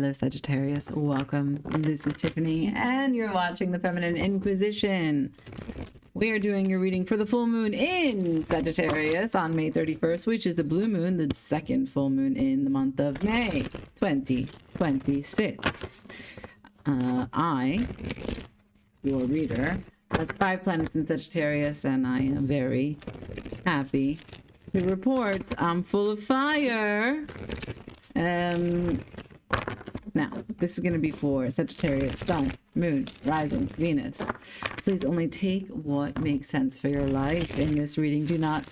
Hello, Sagittarius. Welcome. This is Tiffany, and you're watching the Feminine Inquisition. We are doing your reading for the full moon in Sagittarius on May 31st, which is the blue moon, the second full moon in the month of May 2026. Your reader, has 5 planets in Sagittarius, and I am very happy to report I'm full of fire. Now, this is going to be for Sagittarius, Sun, Moon, Rising, Venus. Please only take what makes sense for your life in this reading. Do not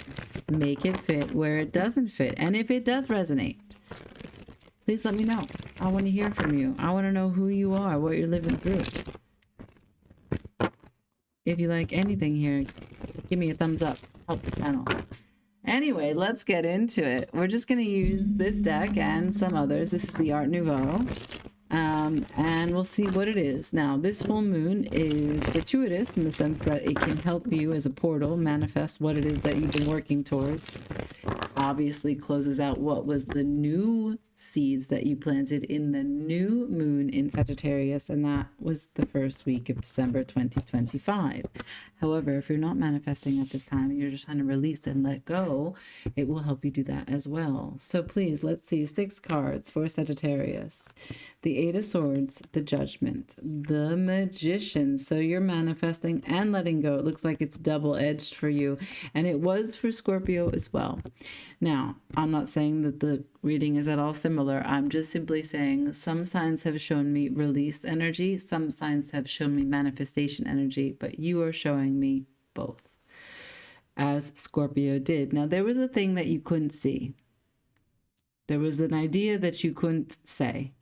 make it fit where it doesn't fit. And if it does resonate, please let me know. I want to hear from you. I want to know who you are, what you're living through. If you like anything here, give me a thumbs up. Help the channel. Anyway, let's get into it. We're just going to use this deck and some others. This is the Art Nouveau. And we'll see what it is. Now, this full moon is gratuitous in the sense that it can help you as a portal manifest what it is that you've been working towards. Obviously closes out what was the new seeds that you planted in the new moon in Sagittarius, and that was the first week of December 2025. However, if you're not manifesting at this time and you're just trying to release and let go, it will help you do that as well. So please, let's see 6 cards for Sagittarius. The 8 of Swords, the Judgment, the Magician. So you're manifesting and letting go. It looks like it's double-edged for you, and it was for Scorpio as well. Now, I'm not saying that the reading is at all similar. I'm just simply saying some signs have shown me release energy, some signs have shown me manifestation energy, but you are showing me both, as Scorpio did. Now, there was a thing that you couldn't see. There was an idea that you couldn't say.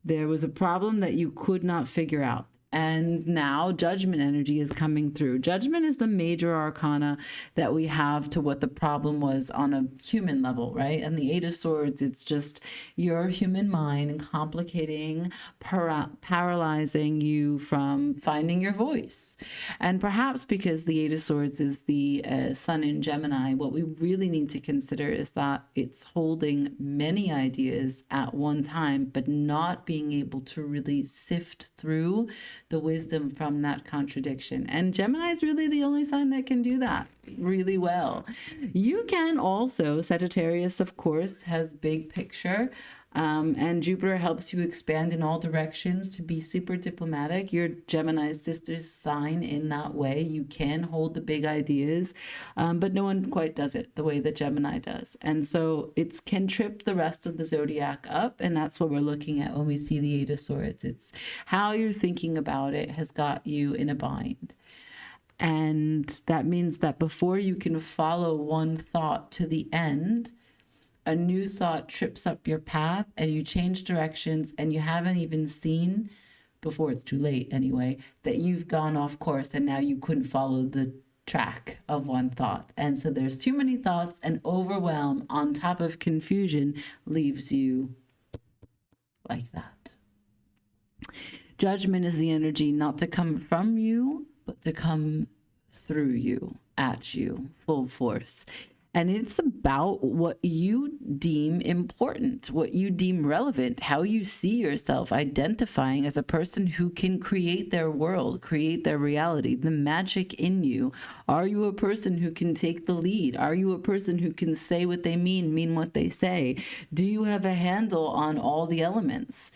There was a problem that you could not figure out. And now Judgment energy is coming through. Judgment is the major arcana that we have to what the problem was on a human level, right? And the 8 of Swords, it's just your human mind complicating, paralyzing you from finding your voice. And perhaps because the 8 of Swords is the sun in Gemini, what we really need to consider is that it's holding many ideas at one time, but not being able to really sift through the wisdom from that contradiction. And Gemini is really the only sign that can do that really well. You can also, Sagittarius, of course, has big picture. And Jupiter helps you expand in all directions to be super diplomatic. You're Gemini's sister's sign in that way. You can hold the big ideas, but no one quite does it the way that Gemini does. And so it can trip the rest of the zodiac up. And that's what we're looking at when we see the 8 of Swords. It's how you're thinking about it has got you in a bind. And that means that before you can follow one thought to the end, a new thought trips up your path and you change directions, and you haven't even seen, before it's too late anyway, that you've gone off course and now you couldn't follow the track of one thought. And so there's too many thoughts, and overwhelm on top of confusion leaves you like that. Judgment is the energy not to come from you, but to come through you, at you, full force. And it's about what you deem important, what you deem relevant, how you see yourself identifying as a person who can create their world, create their reality, the magic in you. Are you a person who can take the lead? Are you a person who can say what they mean what they say? Do you have a handle on all the elements?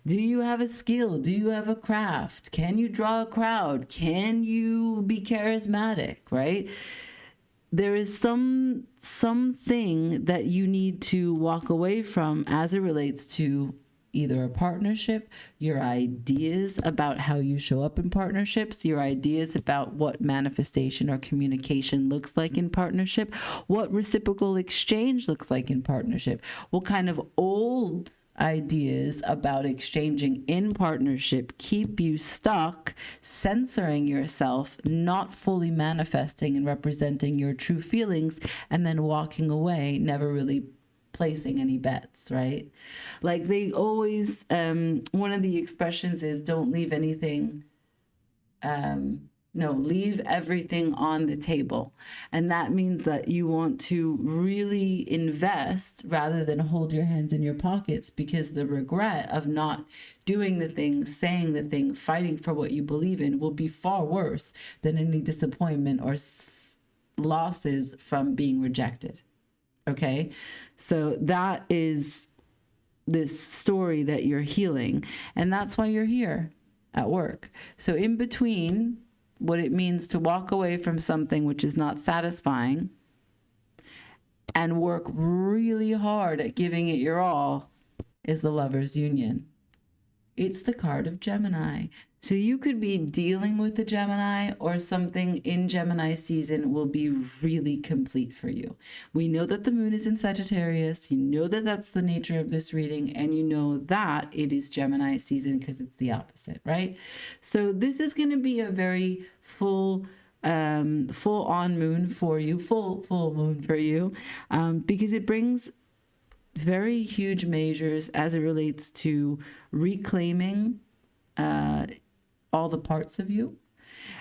Do you have a skill? Do you have a craft? Can you draw a crowd? Can you be charismatic, right? There is something that you need to walk away from as it relates to either a partnership, your ideas about how you show up in partnerships, your ideas about what manifestation or communication looks like in partnership, what reciprocal exchange looks like in partnership, what kind of old ideas about exchanging in partnership keep you stuck, censoring yourself, not fully manifesting and representing your true feelings, and then walking away, never really placing any bets, right? Like they always, one of the expressions is don't leave anything No, leave everything on the table. And that means that you want to really invest rather than hold your hands in your pockets, because the regret of not doing the thing, saying the thing, fighting for what you believe in will be far worse than any disappointment or losses from being rejected. Okay? So that is this story that you're healing. And that's why you're here at work. So in between what it means to walk away from something which is not satisfying and work really hard at giving it your all is the Lovers' Union. It's the card of Gemini. So you could be dealing with the Gemini, or something in Gemini season will be really complete for you. We know that the moon is in Sagittarius. You know that that's the nature of this reading, and you know that it is Gemini season because it's the opposite, right? So this is going to be a very full on moon for you, full moon for you, because it brings very huge measures as it relates to reclaiming all the parts of you,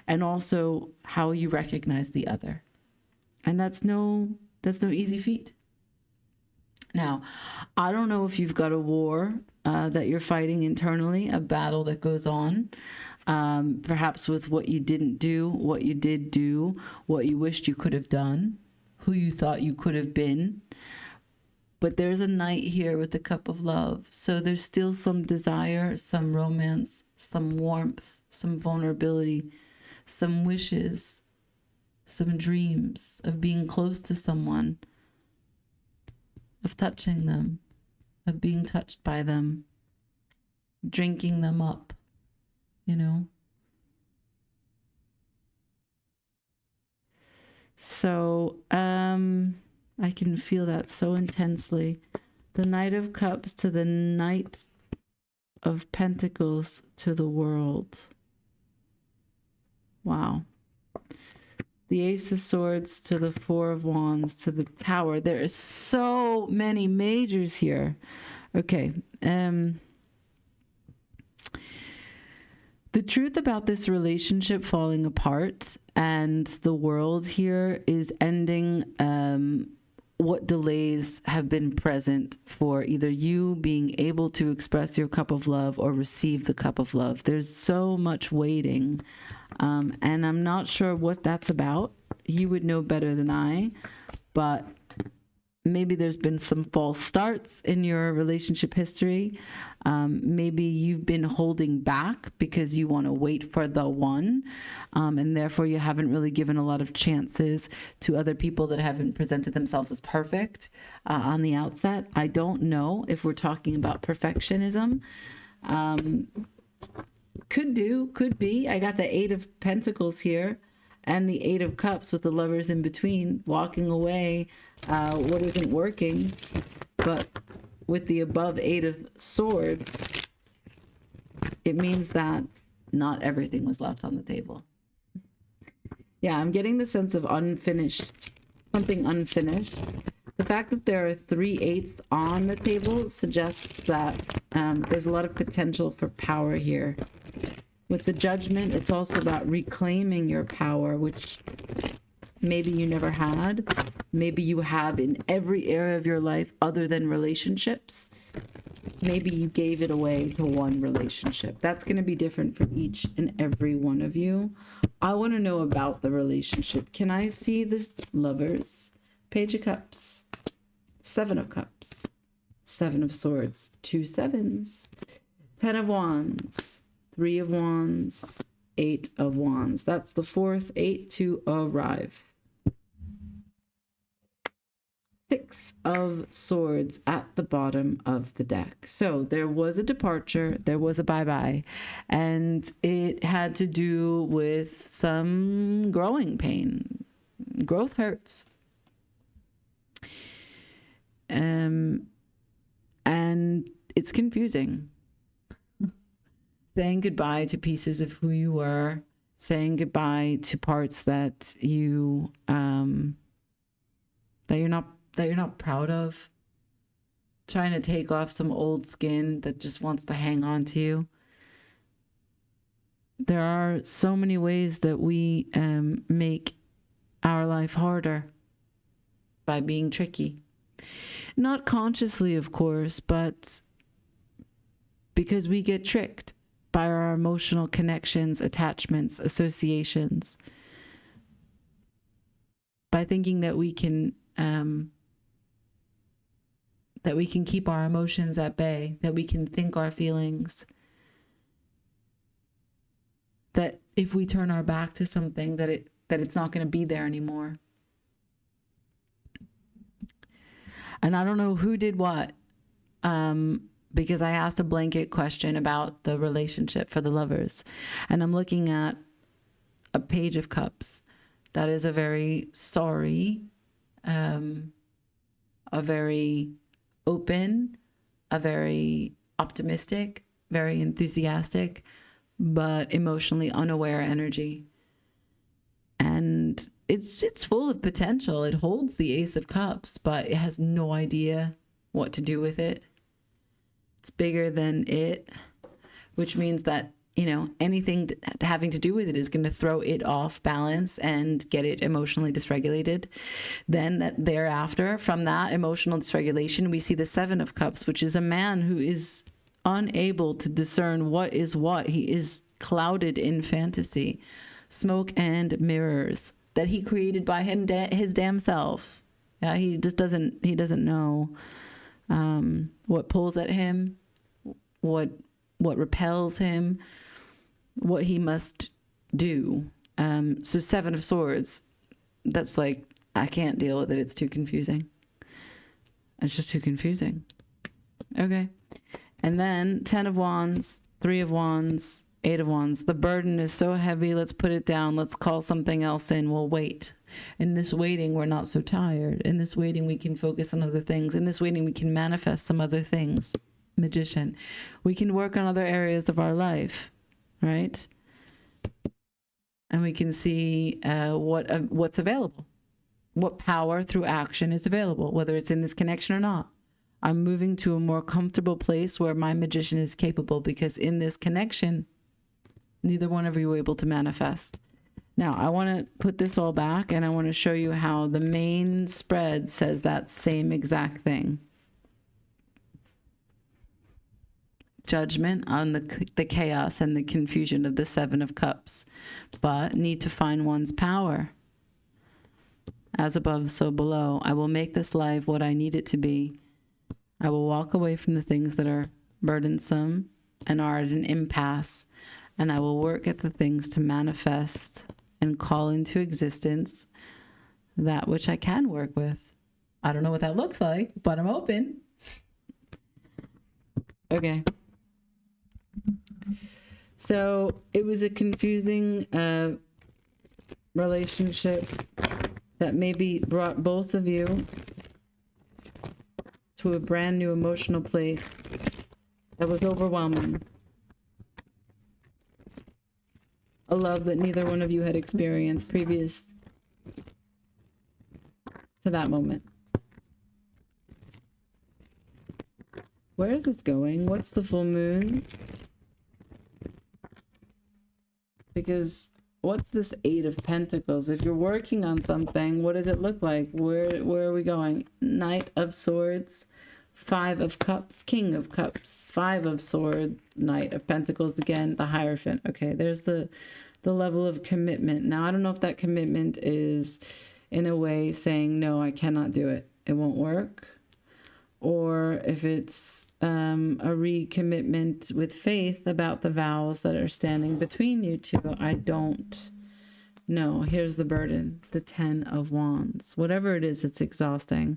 and also how you recognize the other. And that's no easy feat. Now, I don't know if you've got a war that you're fighting internally, a battle that goes on, perhaps with what you didn't do, what you did do, what you wished you could have done, who you thought you could have been. But there's a knight here with the cup of love. So there's still some desire, some romance, some warmth, some vulnerability, some wishes, some dreams of being close to someone, of touching them, of being touched by them, drinking them up, you know? So, I can feel that so intensely. The Knight of Cups to the Knight of Pentacles to the World. Wow. The Ace of Swords to the Four of Wands to the Tower. There is so many majors here. Okay. The truth about this relationship falling apart and the world here is ending what delays have been present for either you being able to express your cup of love or receive the cup of love. There's so much waiting, and I'm not sure what that's about. You would know better than I, but maybe there's been some false starts in your relationship history. Maybe you've been holding back because you want to wait for the one, and therefore you haven't really given a lot of chances to other people that haven't presented themselves as perfect on the outset. I don't know if we're talking about perfectionism. Could be. I got the Eight of Pentacles here and the Eight of Cups with the Lovers in between, walking away what isn't working. But with the above Eight of Swords, it means that not everything was left on the table. Yeah, I'm getting the sense of unfinished, something unfinished. The fact that there are 3 eighths on the table suggests that there's a lot of potential for power here. With the Judgment, it's also about reclaiming your power, which maybe you never had. Maybe you have in every area of your life other than relationships. Maybe you gave it away to one relationship. That's going to be different for each and every one of you. I want to know about the relationship. Can I see this? Lovers, Page of Cups, Seven of Cups, Seven of Swords, 2 sevens, 10 of Wands, 3 of Wands, 8 of Wands. That's the 4th 8 to arrive. 6 of Swords at the bottom of the deck. So there was a departure, there was a bye-bye, and it had to do with some growing pain. Growth hurts. And it's confusing. Saying goodbye to pieces of who you were, saying goodbye to parts that you that you're not proud of, trying to take off some old skin that just wants to hang on to you. there are so many ways that we make our life harder by being tricky. Not consciously, of course, but because we get tricked by our emotional connections, attachments, associations, by thinking that we can keep our emotions at bay, that we can think our feelings, that if we turn our back to something, that it's not going to be there anymore. And I don't know who did what, because I asked a blanket question about the relationship for the lovers, and I'm looking at a Page of Cups. That is a very sorry, a very open, a very optimistic, very enthusiastic, but emotionally unaware energy. And it's full of potential. It holds the Ace of Cups, but it has no idea what to do with it. It's bigger than it, which means that, you know, anything having to do with it is going to throw it off balance and get it emotionally dysregulated. Then thereafter, from that emotional dysregulation, we see the Seven of Cups, which is a man who is unable to discern what is what. He is clouded in fantasy, smoke and mirrors that he created by his damn self. Yeah, he doesn't know what pulls at him, what repels him, what he must do. So Seven of Swords, that's like, I can't deal with it. It's too confusing. It's just too confusing. Okay. And then 10 of Wands, 3 of Wands, 8 of Wands. The burden is so heavy. Let's put it down. Let's call something else in. We'll wait. In this waiting, we're not so tired. In this waiting, we can focus on other things. In this waiting, we can manifest some other things. Magician. We can work on other areas of our life, right? And we can see what's available. What power through action is available, whether it's in this connection or not. I'm moving to a more comfortable place where my magician is capable, because in this connection, neither one of you were able to manifest. Now, I want to put this all back, and I want to show you how the main spread says that same exact thing. Judgment on the chaos and the confusion of the Seven of Cups, but need to find one's power. As above, so below. I will make this life what I need it to be. I will walk away from the things that are burdensome and are at an impasse, and I will work at the things to manifest and call into existence that which I can work with. I don't know what that looks like, but I'm open. Okay. So it was a confusing relationship that maybe brought both of you to a brand new emotional place that was overwhelming. A love that neither one of you had experienced previous to that moment. Where is this going? What's the full moon? Because what's this Eight of Pentacles? If you're working on something, what does it look like? Where are we going? Knight of Swords, Five of Cups, King of Cups, Five of Swords, Knight of Pentacles again, the Hierophant. Okay, there's the level of commitment. Now, I don't know if that commitment is in a way saying, no, I cannot do it. It won't work. Or if it's a recommitment with faith about the vows that are standing between you two. I don't know. Here's the burden, the 10 of Wands. Whatever it is, it's exhausting.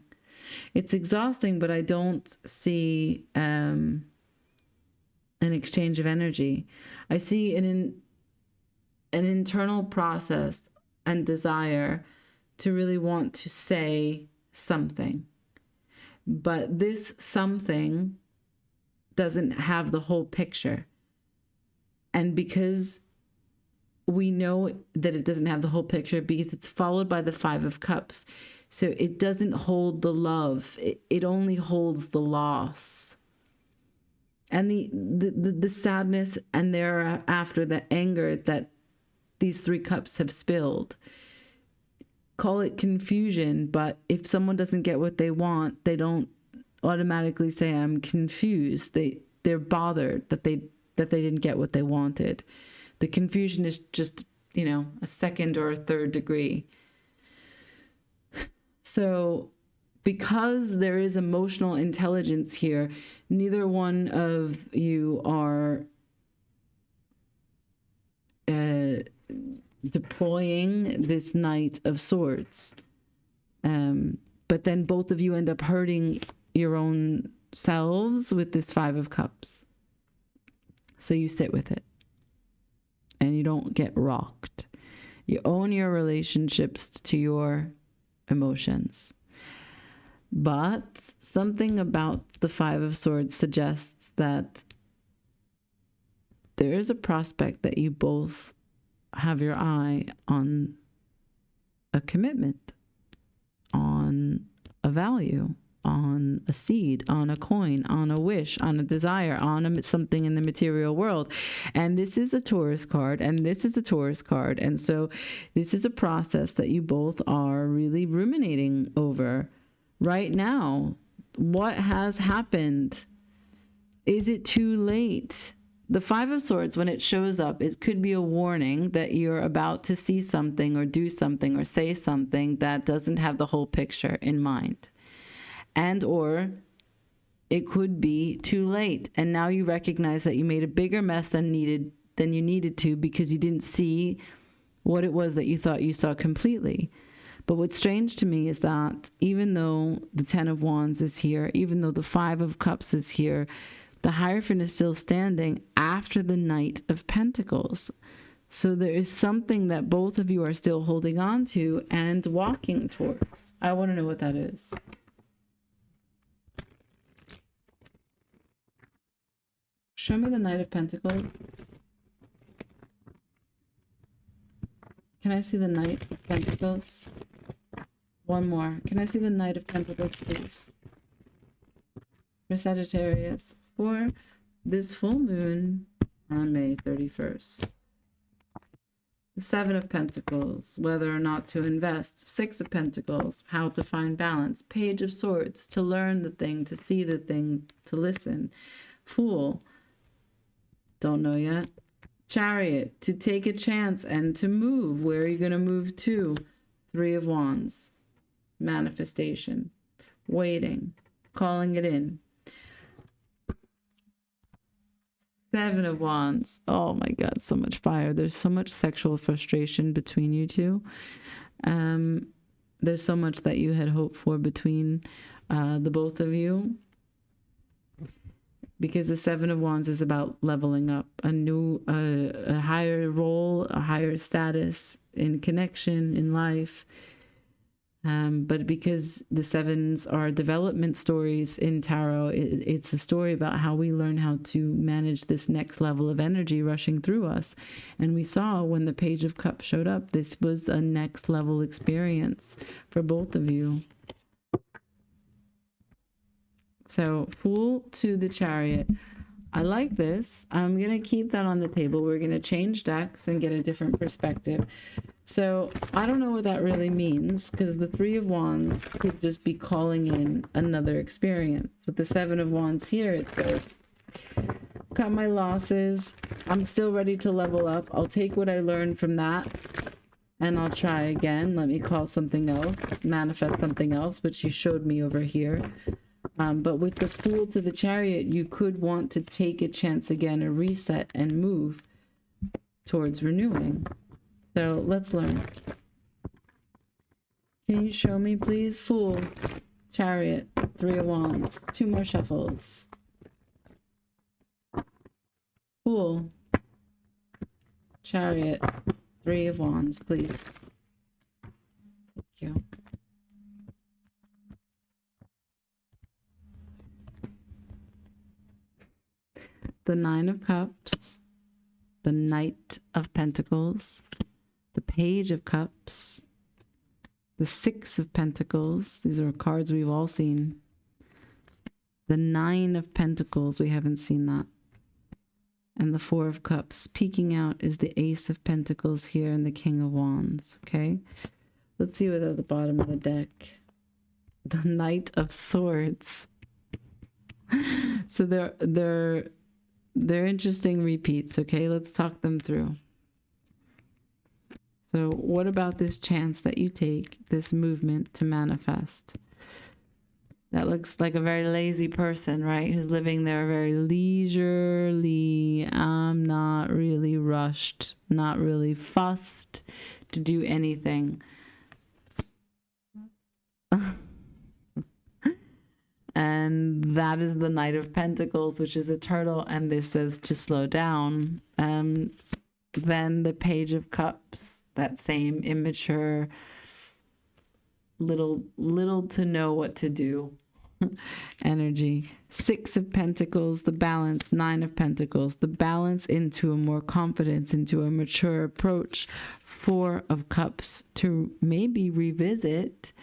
It's exhausting, but I don't see an exchange of energy. I see an internal process and desire to really want to say something. But this something doesn't have the whole picture. And because we know that it doesn't have the whole picture, because it's followed by the Five of Cups. So it doesn't hold the love. It only holds the loss. and the sadness, and thereafter the anger that these 3 cups have spilled. Call it confusion, but if someone doesn't get what they want, they don't automatically say, I'm confused. They're bothered that they didn't get what they wanted. The confusion is just, a second or a third degree. So because there is emotional intelligence here, neither one of you are deploying this Knight of Swords. But then both of you end up hurting your own selves with this 5 of Cups. So you sit with it and you don't get rocked. You own your relationships to your emotions. But something about the 5 of Swords suggests that there is a prospect that you both have your eye on a commitment, on a value, on a seed, on a coin, on a wish, on a desire, on something in the material world. And this is a Taurus card, and this is a Taurus card. And so this is a process that you both are really ruminating over right now. What has happened? Is it too late? The 5 of Swords, when it shows up, it could be a warning that you're about to see something or do something or say something that doesn't have the whole picture in mind. And or it could be too late, and now you recognize that you made a bigger mess than you needed to, because you didn't see what it was that you thought you saw completely. But what's strange to me is that even though the 10 of Wands is here, even though the 5 of Cups is here, the Hierophant is still standing after the Knight of Pentacles. So there is something that both of you are still holding on to and walking towards. I want to know what that is. Show me the Knight of Pentacles. Can I see the Knight of Pentacles? One more. Can I see the Knight of Pentacles, please? For Sagittarius, for this full moon on May 31st. The 7 of Pentacles, whether or not to invest. 6 of Pentacles, how to find balance. Page of Swords, to learn the thing, to see the thing, to listen. Fool, don't know yet. Chariot, to take a chance and to move. Where are you going to move to? 3 of Wands, manifestation. Waiting, calling it in. 7 of Wands. Oh my God, so much fire. There's so much sexual frustration between you two. There's so much that you had hoped for between the both of you. Because the 7 of Wands is about leveling up, a higher role, a higher status in connection, in life. But because the 7s are development stories in tarot, it's a story about how we learn how to manage this next level of energy rushing through us. And we saw when the Page of Cups showed up, this was a next level experience for both of you. So, Fool to the Chariot. I like this. I'm going to keep that on the table. We're going to change decks and get a different perspective. So, I don't know what that really means, because the 3 of Wands could just be calling in another experience. With the 7 of Wands here, it goes, cut my losses. I'm still ready to level up. I'll take what I learned from that and I'll try again. Let me call something else, manifest something else, which you showed me over here. But with the Fool to the Chariot, you could want to take a chance again, a reset, and move towards renewing. So let's learn. Can you show me, please? Fool, Chariot, 3 of Wands. 2 more shuffles. Fool, Chariot, 3 of Wands, please. Thank you. The 9 of Cups, the Knight of Pentacles, the Page of Cups, the 6 of Pentacles. These are cards we've all seen. The Nine of Pentacles, we haven't seen that. And the Four of Cups. Peeking out is the Ace of Pentacles here and the King of Wands, okay? Let's see what's at the bottom of the deck. The Knight of Swords. So they're interesting repeats, okay? Let's talk them through. So what about this chance that you take, this movement to manifest? That looks like a very lazy person, right? Who's living there very leisurely. I'm not really rushed, not really fussed to do anything. And that is the Knight of Pentacles, which is a turtle, and this says to slow down. Then the Page of Cups, that same immature, little to know what to do energy. Six of Pentacles, the balance. Nine of Pentacles, the balance into a more confidence, into a mature approach. Four of Cups, to maybe revisit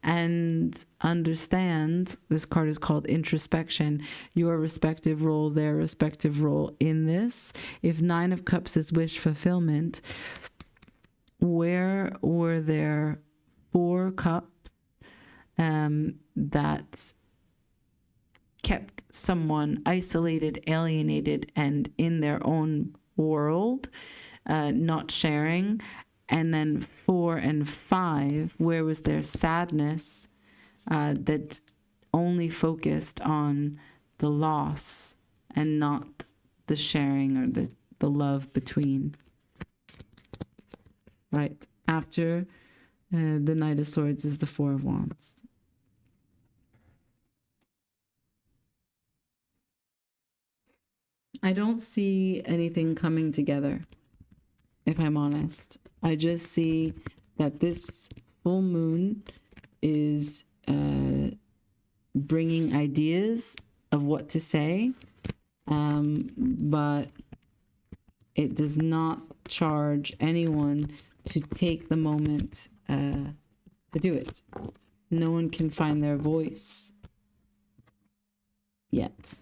and understand, this card is called introspection, your respective role, their respective role in this. If Nine of Cups is wish fulfillment, where were there four cups that kept someone isolated, alienated, and in their own world, not sharing? And then 4 and 5, where was their sadness that only focused on the loss and not the sharing or the love between? Right. After the Knight of Swords is the Four of Wands. I don't see anything coming together, if I'm honest. I just see that this full moon is bringing ideas of what to say, but it does not charge anyone to take the moment to do it. No one can find their voice yet.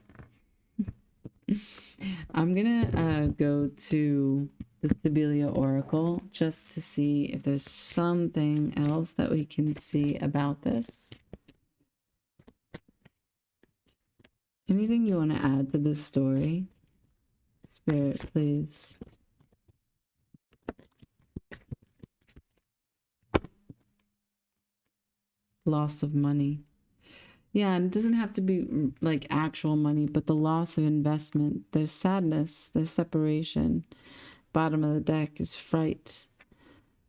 I'm gonna go to the Sibylla Oracle just to see if there's something else that we can see about this. Anything you want to add to this story? Spirit, please. Loss of money. Yeah, and it doesn't have to be like actual money, but the loss of investment. There's sadness, there's separation. Bottom of the deck is fright.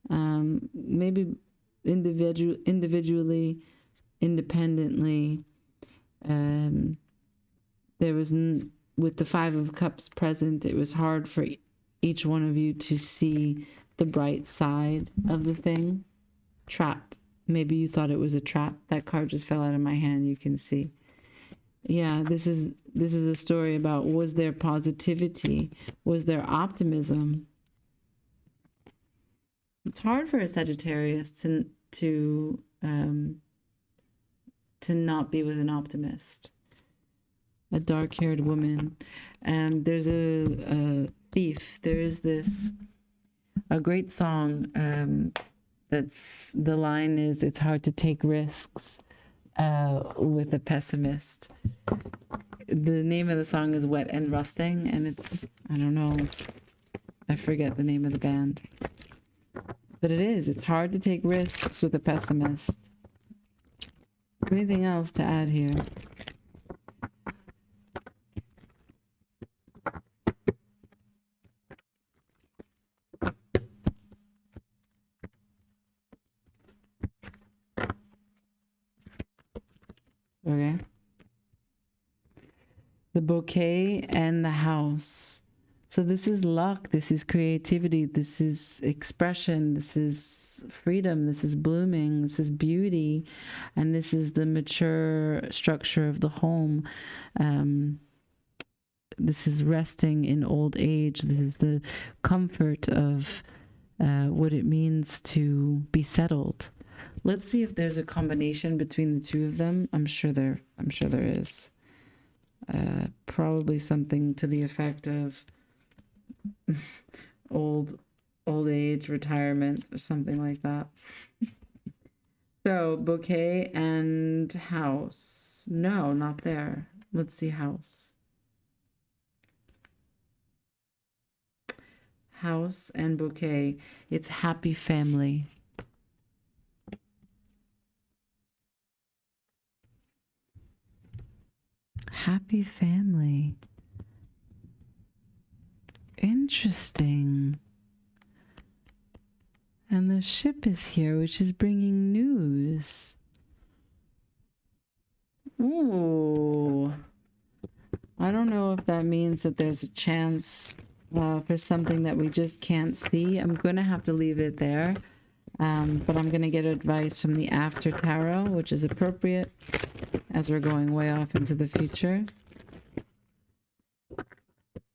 Maybe individually, independently. There was, with the Five of Cups present, it was hard for each one of you to see the bright side of the thing. Trap. Maybe you thought it was a trap. That card just fell out of my hand. You can see. Yeah, this is a story about, was there positivity? Was there optimism? It's hard for a Sagittarius to not be with an optimist. A dark-haired woman. There's a thief. There is a great song that's, the line is, it's hard to take risks with a pessimist. The name of the song is Wet and Rusting, and it's, I don't know, I forget the name of the band. But it's hard to take risks with a pessimist. Anything else to add here? Okay. The bouquet and the house. So this is luck, this is creativity, this is expression, this is freedom, this is blooming, this is beauty, and this is the mature structure of the home. This is resting in old age. This is the comfort of what it means to be settled. Let's see if there's a combination between the two of them. I'm sure there is. Probably something to the effect of old age, retirement, or something like that. So bouquet and house. No, not there. Let's see house. House and bouquet. It's happy family. Happy family. Interesting. And the ship is here, which is bringing news. Ooh. I don't know if that means that there's a chance for something that we just can't see. I'm going to have to leave it there. But I'm going to get advice from the After Tarot, which is appropriate as we're going way off into the future.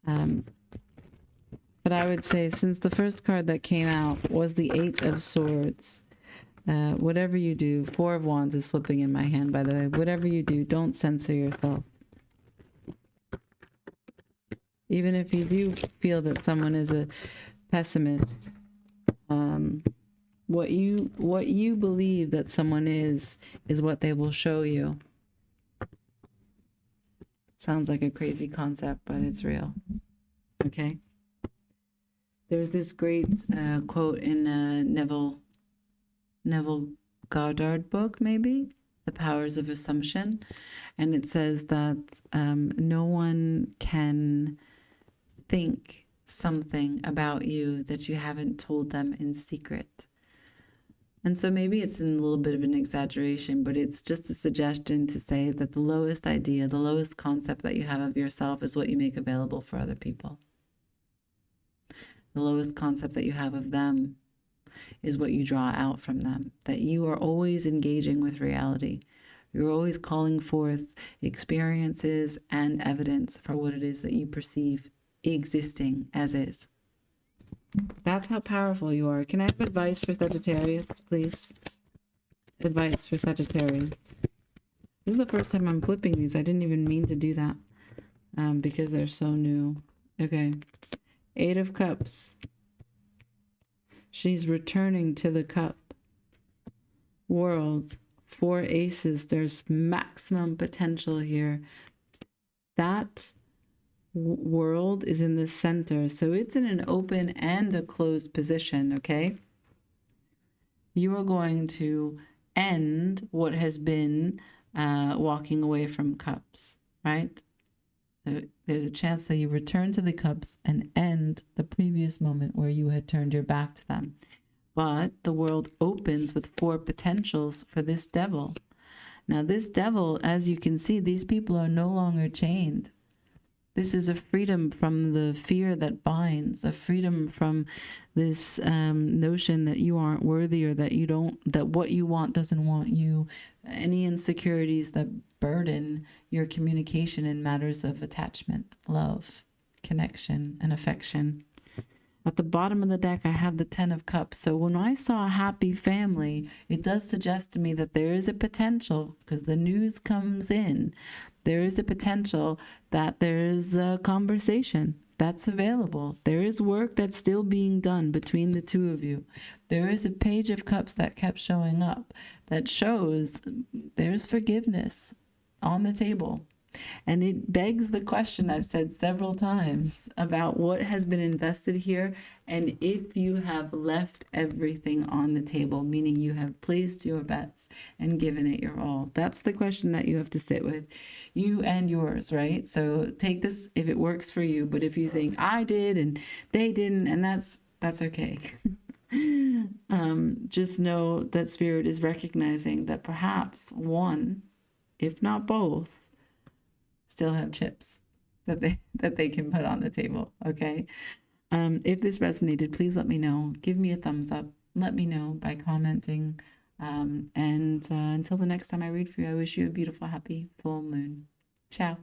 But I would say, since the first card that came out was the Eight of Swords, whatever you do, Four of Wands is flipping in my hand, by the way. Whatever you do, don't censor yourself. Even if you do feel that someone is a pessimist, what you believe that someone is what they will show you. Sounds like a crazy concept, but it's real. Okay. There's this great quote in Neville Goddard book, maybe, The Powers of Assumption, and it says that no one can think something about you that you haven't told them in secret. And so maybe it's in a little bit of an exaggeration, but it's just a suggestion to say that the lowest idea, the lowest concept that you have of yourself is what you make available for other people. The lowest concept that you have of them is what you draw out from them. That you are always engaging with reality. You're always calling forth experiences and evidence for what it is that you perceive existing as is. That's how powerful you are. Can I have advice for Sagittarius, please? Advice for Sagittarius. This is the first time I'm flipping these. I didn't even mean to do that because they're so new. Okay. Eight of Cups. She's returning to the cup. World. Four aces. There's maximum potential here. That world is in the center. So it's in an open and a closed position, okay? You are going to end what has been walking away from cups, right? There's a chance that you return to the cups and end the previous moment where you had turned your back to them. But the world opens with four potentials for this devil. Now, this devil, as you can see, these people are no longer chained. This is a freedom from the fear that binds, a freedom from this notion that you aren't worthy or that you don't, that what you want doesn't want you. Any insecurities that burden your communication in matters of attachment, love, connection, and affection. At the bottom of the deck, I have the Ten of Cups. So when I saw a happy family, it does suggest to me that there is a potential, because the news comes in, there is a potential that there is a conversation that's available. There is work that's still being done between the two of you. There is a Page of Cups that kept showing up that shows there's forgiveness on the table. And it begs the question I've said several times about what has been invested here, and if you have left everything on the table, meaning you have placed your bets and given it your all. That's the question that you have to sit with, you and yours, right? So take this if it works for you, but if you think I did and they didn't, and that's okay. Just know that Spirit is recognizing that perhaps one, if not both, still have chips that they can put on the table. Okay. If this resonated, please let me know. Give me a thumbs up. Let me know by commenting. And until the next time I read for you, I wish you a beautiful, happy full moon. Ciao.